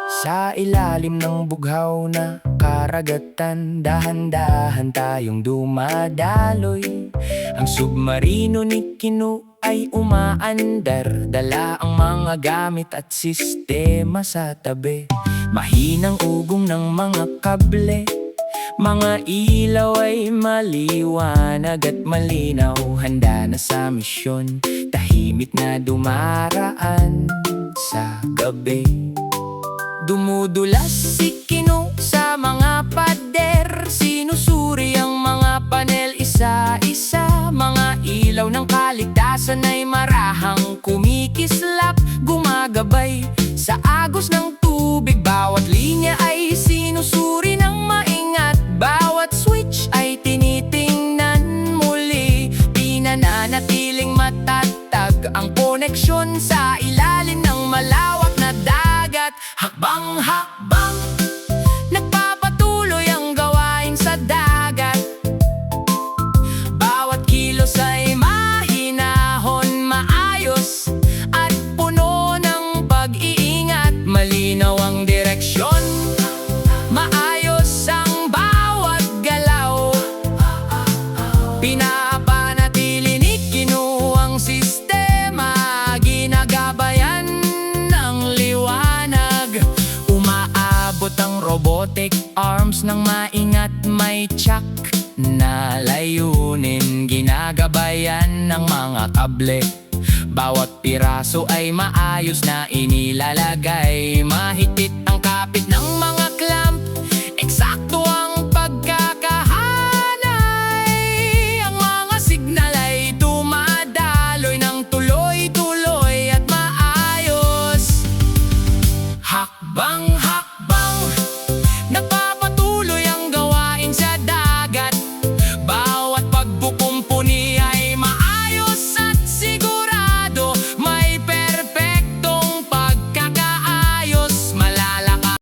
Sa ilalim ng bughaw na karagatan, dahan-dahan tayong dumadaloy. Ang submarino ni Kinu ay umaandar, dala ang mga gamit at sistema sa tabi. Mahinang ugong ng mga kable, mga ilaw ay maliwanag at malinaw. Handa na sa misyon, tahimik na dumaraan sa gabi. Dumudulas si Kinu sa mga pader, sinusuri ang mga panel isa-isa. Mga ilaw ng kaligtasan ay marahang kumikislap, gumagabay sa agos ng tubig. Bawat linya ay sinusuri ng maingat, bawat switch ay tinitingnan muli. Pinananatiling matatag ang koneksyon sa ilalim ng malawak na dagat. Hakbang-hakbang, nagpapatuloy ang gawain sa dagat. Bawat kilos ay mahinahon, maayos at puno ng pag-iingat. Malinaw ang direksyon, maayos ang bawat galaw. Pinapanatili ni Kinu ang sistema, ginagabayan ng liwanag. Umaabot ang robotic arms ng maingat, may tsak na layunin. Ginagabayan ng mga kable, bawat piraso ay maayos na inilalagay. Mahigpit